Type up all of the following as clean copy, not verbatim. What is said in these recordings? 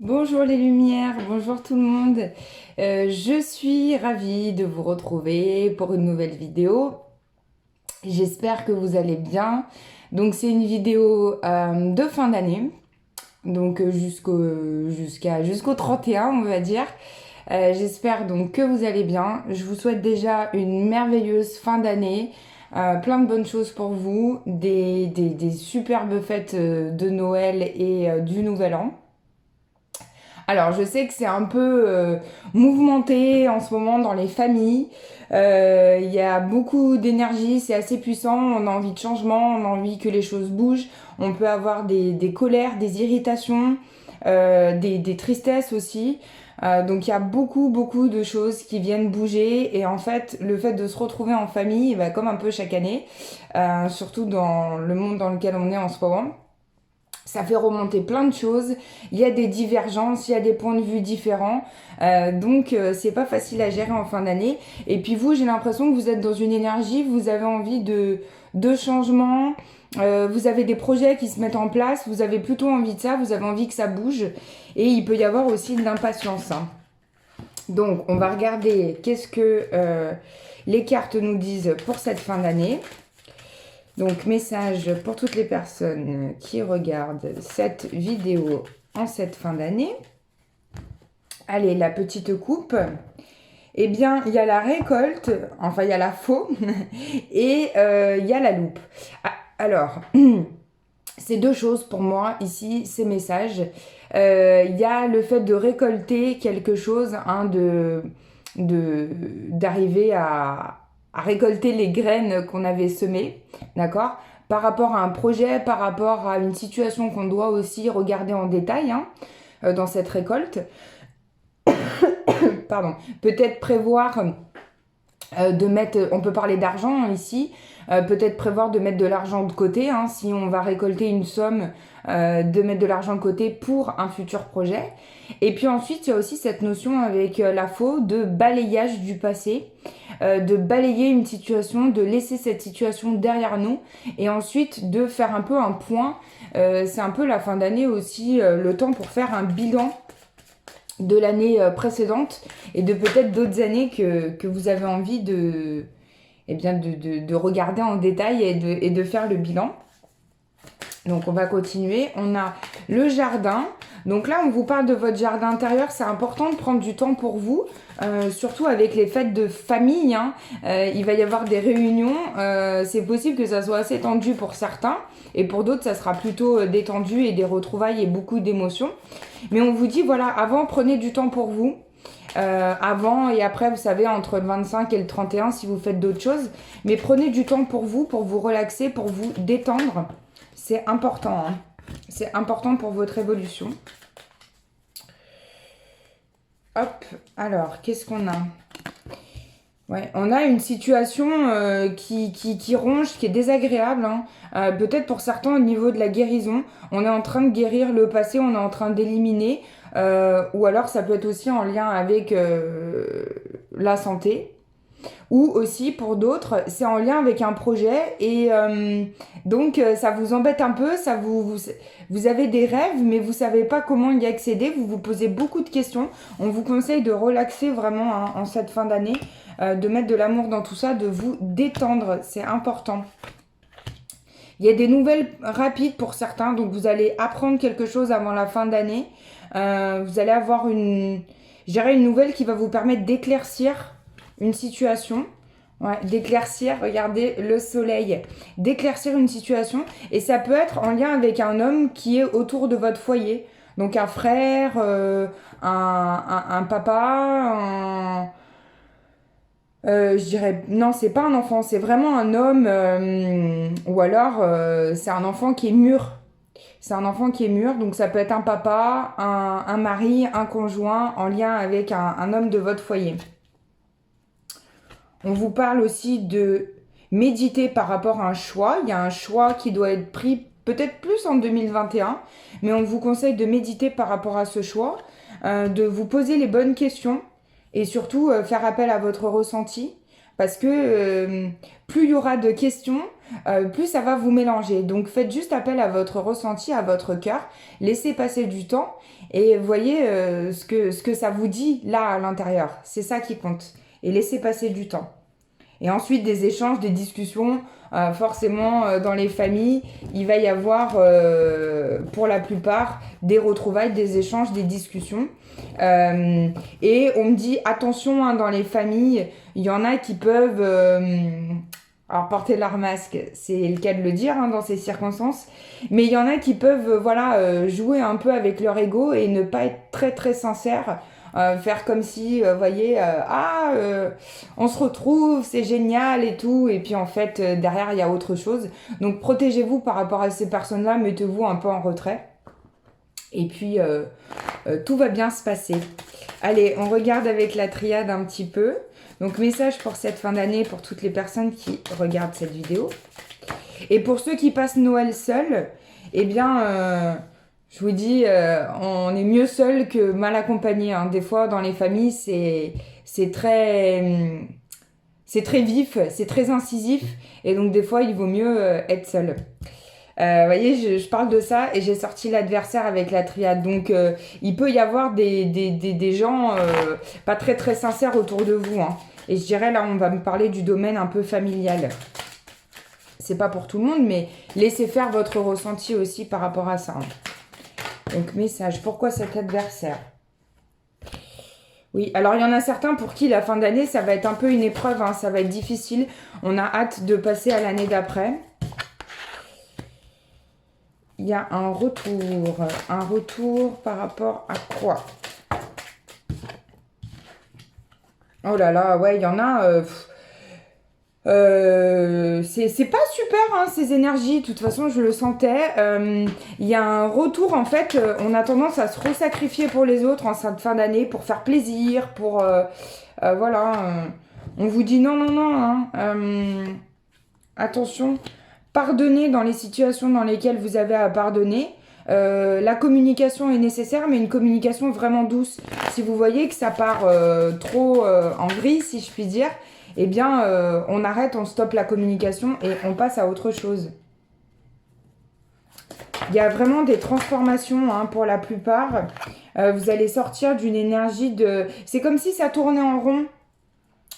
Bonjour les lumières, bonjour tout le monde. Je suis ravie de vous retrouver pour une nouvelle vidéo. J'espère que vous allez bien. Donc c'est une vidéo de fin d'année, donc jusqu'au 31 on va dire. J'espère donc que vous allez bien. Je vous souhaite déjà une merveilleuse fin d'année. Plein de bonnes choses pour vous, des superbes fêtes de Noël et du Nouvel An. Alors, je sais que c'est un peu mouvementé en ce moment dans les familles. Il y a beaucoup d'énergie, c'est assez puissant. On a envie de changement, on a envie que les choses bougent. On peut avoir des colères, des irritations, des tristesses aussi. Donc, il y a beaucoup de choses qui viennent bouger. Et en fait, le fait de se retrouver en famille, bah, comme un peu chaque année, surtout dans le monde dans lequel on est en ce moment, ça fait remonter plein de choses, il y a des divergences, il y a des points de vue différents, donc c'est pas facile à gérer en fin d'année. Et puis vous, j'ai l'impression que vous êtes dans une énergie, vous avez envie de changement, vous avez des projets qui se mettent en place, vous avez plutôt envie de ça, vous avez envie que ça bouge, et il peut y avoir aussi de l'impatience, hein. Donc on va regarder qu'est-ce que les cartes nous disent pour cette fin d'année. Donc, message pour toutes les personnes qui regardent cette vidéo en cette fin d'année. Allez, la petite coupe. Eh bien, il y a la récolte, enfin, il y a la faux, et il y a la loupe. Alors, c'est deux choses pour moi ici, ces messages. Il y a le fait de récolter quelque chose, hein, d'arriver à récolter les graines qu'on avait semées, d'accord? Par rapport à un projet, par rapport à une situation qu'on doit aussi regarder en détail, hein, dans cette récolte. Pardon. Peut-être prévoir de mettre, on peut parler d'argent ici, peut-être prévoir de mettre de l'argent de côté, hein, si on va récolter une somme, de mettre de l'argent de côté pour un futur projet. Et puis ensuite, il y a aussi cette notion avec la faux de balayage du passé, de balayer une situation, de laisser cette situation derrière nous et ensuite de faire un peu un point. C'est un peu la fin d'année aussi, le temps pour faire un bilan de l'année précédente et de peut-être d'autres années que vous avez envie eh bien de regarder en détail et de faire le bilan. Donc on va continuer. On a le jardin. Donc là, on vous parle de votre jardin intérieur. C'est important de prendre du temps pour vous, surtout avec les fêtes de famille, hein. Il va y avoir des réunions. C'est possible que ça soit assez tendu pour certains. Et pour d'autres, ça sera plutôt détendu et des retrouvailles et beaucoup d'émotions. Mais on vous dit, voilà, avant, prenez du temps pour vous. Avant et après, vous savez, entre le 25 et le 31, si vous faites d'autres choses. Mais prenez du temps pour vous relaxer, pour vous détendre. C'est important, hein. C'est important pour votre évolution. Hop, alors, qu'est-ce qu'on a? Ouais, on a une situation qui ronge, qui est désagréable, hein. Peut-être pour certains au niveau de la guérison. On est en train de guérir le passé, on est en train d'éliminer. Ou alors ça peut être aussi en lien avec la santé. Ou aussi pour d'autres, c'est en lien avec un projet et donc ça vous embête un peu, vous avez des rêves mais vous savez pas comment y accéder, vous vous posez beaucoup de questions. On vous conseille de relaxer vraiment, hein, en cette fin d'année, de mettre de l'amour dans tout ça, de vous détendre, c'est important. Il y a des nouvelles rapides pour certains, donc vous allez apprendre quelque chose avant la fin d'année. Vous allez avoir je dirais une nouvelle qui va vous permettre d'éclaircir une situation. Ouais, d'éclaircir, regardez le soleil, d'éclaircir une situation. Et ça peut être en lien avec un homme qui est autour de votre foyer. Donc un frère, un papa, je dirais, non, c'est pas un enfant, c'est vraiment un homme, ou alors c'est un enfant qui est mûr. C'est un enfant qui est mûr, donc ça peut être un papa, un mari, un conjoint en lien avec un homme de votre foyer. On vous parle aussi de méditer par rapport à un choix. Il y a un choix qui doit être pris peut-être plus en 2021, mais on vous conseille de méditer par rapport à ce choix, de vous poser les bonnes questions et surtout faire appel à votre ressenti. parce que plus il y aura de questions, plus ça va vous mélanger. Donc faites juste appel à votre ressenti, à votre cœur, laissez passer du temps et voyez ce que ça vous dit là à l'intérieur. C'est ça qui compte. Et laissez passer du temps. Et ensuite, des échanges, des discussions, forcément dans les familles, il va y avoir pour la plupart des retrouvailles, des échanges, des discussions. Et on me dit, attention, hein, dans les familles, il y en a qui peuvent... alors porter leur masque, c'est le cas de le dire hein, dans ces circonstances, mais il y en a qui peuvent jouer un peu avec leur ego et ne pas être très très sincères, faire comme si, voyez, on se retrouve, c'est génial et tout, et puis en fait derrière il y a autre chose. Donc protégez-vous par rapport à ces personnes-là, mettez-vous un peu en retrait, et puis tout va bien se passer. Allez, on regarde avec la triade un petit peu. Donc, message pour cette fin d'année pour toutes les personnes qui regardent cette vidéo. Et pour ceux qui passent Noël seuls, eh bien, je vous dis, on est mieux seul que mal accompagné. Hein. Des fois, dans les familles, c'est très vif, c'est très incisif. Et donc, des fois, il vaut mieux être seul. Vous voyez, je parle de ça et j'ai sorti l'adversaire avec la triade. Donc, il peut y avoir des gens pas très très sincères autour de vous. Hein. Et je dirais, là, on va me parler du domaine un peu familial. C'est pas pour tout le monde, mais laissez faire votre ressenti aussi par rapport à ça. Hein. Donc, message, pourquoi cet adversaire? Oui, alors il y en a certains pour qui la fin d'année, ça va être un peu une épreuve, hein, ça va être difficile. On a hâte de passer à l'année d'après. Il y a un retour par rapport à quoi? Oh là là, ouais, il y en a... c'est pas super, hein, ces énergies. De toute façon, je le sentais. Il y a un retour, en fait. On a tendance à se resacrifier pour les autres en cette fin d'année, pour faire plaisir, pour... voilà. On vous dit non, non, non. Hein, attention. Pardonnez dans les situations dans lesquelles vous avez à pardonner. La communication est nécessaire, mais une communication vraiment douce. Si vous voyez que ça part trop en vrille, si je puis dire, eh bien, on arrête, on stoppe la communication et on passe à autre chose. Il y a vraiment des transformations hein, pour la plupart. Vous allez sortir d'une énergie de... C'est comme si ça tournait en rond.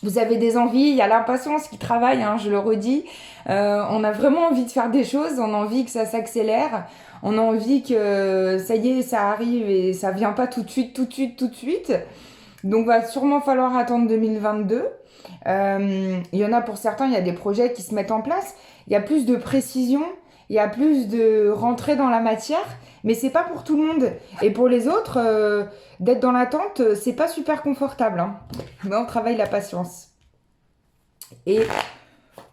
Vous avez des envies, il y a l'impatience qui travaille, hein, je le redis. On a vraiment envie de faire des choses, on a envie que ça s'accélère. On a envie que ça y est, ça arrive et ça vient pas tout de suite, tout de suite, tout de suite. Donc, va sûrement falloir attendre 2022. Il y en a pour certains, il y a des projets qui se mettent en place. Il y a plus de précision, il y a plus de rentrée dans la matière, mais c'est pas pour tout le monde. Et pour les autres, d'être dans l'attente, c'est pas super confortable. Hein. Mais on travaille la patience. Et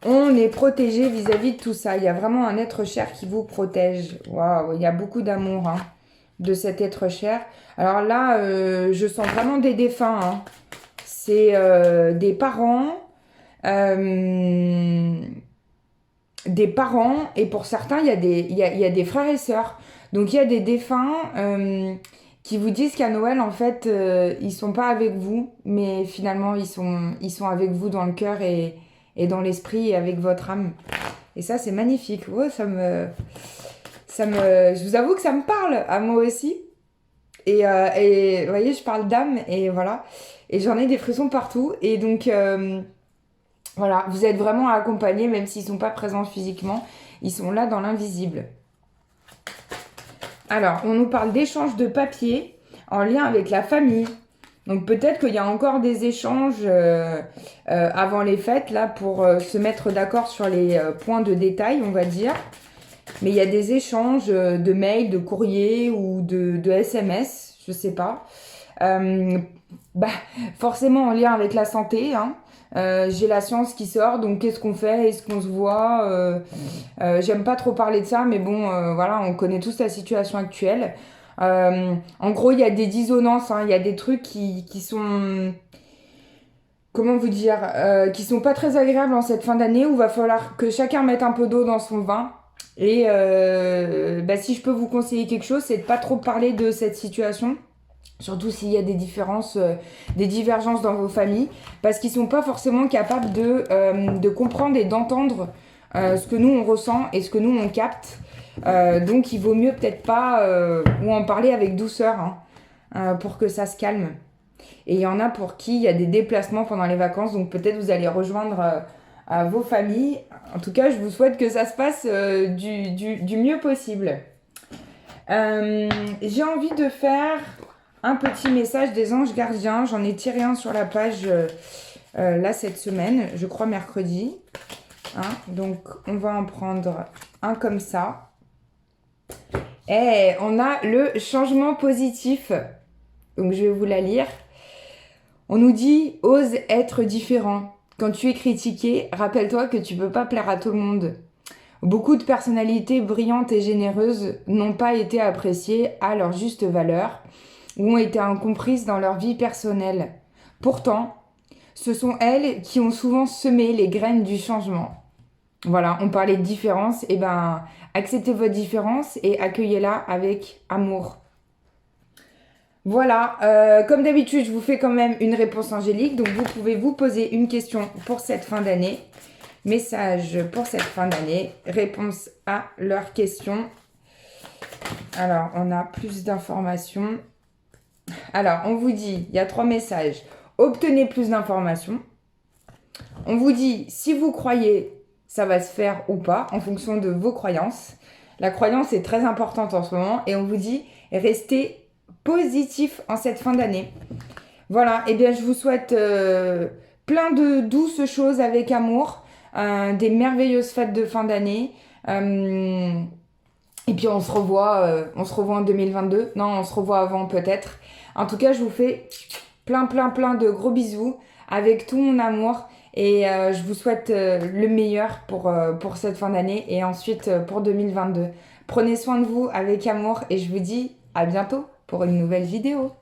on est protégé vis-à-vis de tout ça. Il y a vraiment un être cher qui vous protège. Waouh, il y a beaucoup d'amour hein, de cet être cher. Alors là, je sens vraiment des défunts. Hein. C'est des parents. Des parents. Et pour certains, il y a des frères et sœurs. Donc il y a des défunts qui vous disent qu'à Noël, en fait, ils sont pas avec vous. Mais finalement, ils sont avec vous dans le cœur et dans l'esprit et avec votre âme. Et ça, c'est magnifique. Ouais, je vous avoue que ça me parle à moi aussi. Et vous voyez, je parle d'âme et voilà. Et j'en ai des frissons partout. Et donc, voilà, vous êtes vraiment accompagnés, même s'ils ne sont pas présents physiquement. Ils sont là dans l'invisible. Alors, on nous parle d'échanges de papier en lien avec la famille. Donc peut-être qu'il y a encore des échanges avant les fêtes, là, pour se mettre d'accord sur les points de détail, on va dire. Mais il y a des échanges de mails, de courriers ou de SMS, je sais pas. Forcément en lien avec la santé, hein. J'ai la science qui sort, donc qu'est-ce qu'on fait? Est-ce qu'on se voit? J'aime pas trop parler de ça, mais bon, voilà, on connaît tous la situation actuelle. En gros, il y a des dissonances, hein, il y a des trucs qui sont... Comment vous dire? Qui sont pas très agréables en cette fin d'année, où il va falloir que chacun mette un peu d'eau dans son vin. Et si je peux vous conseiller quelque chose, c'est de pas trop parler de cette situation. Surtout s'il y a des différences, des divergences dans vos familles, parce qu'ils ne sont pas forcément capables de comprendre et d'entendre ce que nous on ressent et ce que nous on capte. Donc il vaut mieux peut-être pas ou en parler avec douceur pour que ça se calme. Et il y en a pour qui il y a des déplacements pendant les vacances, donc peut-être vous allez rejoindre vos familles. En tout cas, je vous souhaite que ça se passe du mieux possible. J'ai envie de faire un petit message des anges gardiens. J'en ai tiré un sur la page là cette semaine, je crois mercredi. Donc on va en prendre un comme ça. Et on a le changement positif. Donc je vais vous la lire. On nous dit « Ose être différent ». Quand tu es critiqué, rappelle-toi que tu ne peux pas plaire à tout le monde. Beaucoup de personnalités brillantes et généreuses n'ont pas été appréciées à leur juste valeur ou ont été incomprises dans leur vie personnelle. Pourtant, ce sont elles qui ont souvent semé les graines du changement. Voilà, on parlait de différence, et ben acceptez votre différence et accueillez-la avec amour. Voilà, comme d'habitude, je vous fais quand même une réponse angélique, donc vous pouvez vous poser une question pour cette fin d'année. Message pour cette fin d'année, réponse à leurs questions. Alors, on a plus d'informations. Alors, on vous dit, il y a 3 messages. Obtenez plus d'informations. On vous dit, si vous croyez, ça va se faire ou pas, en fonction de vos croyances. La croyance est très importante en ce moment. Et on vous dit, restez positif en cette fin d'année. Voilà, et bien je vous souhaite plein de douces choses avec amour, des merveilleuses fêtes de fin d'année. Et puis on se revoit en 2022. Non, on se revoit avant peut-être. En tout cas, je vous fais plein de gros bisous avec tout mon amour. Et je vous souhaite le meilleur pour cette fin d'année et ensuite pour 2022. Prenez soin de vous avec amour et je vous dis à bientôt pour une nouvelle vidéo.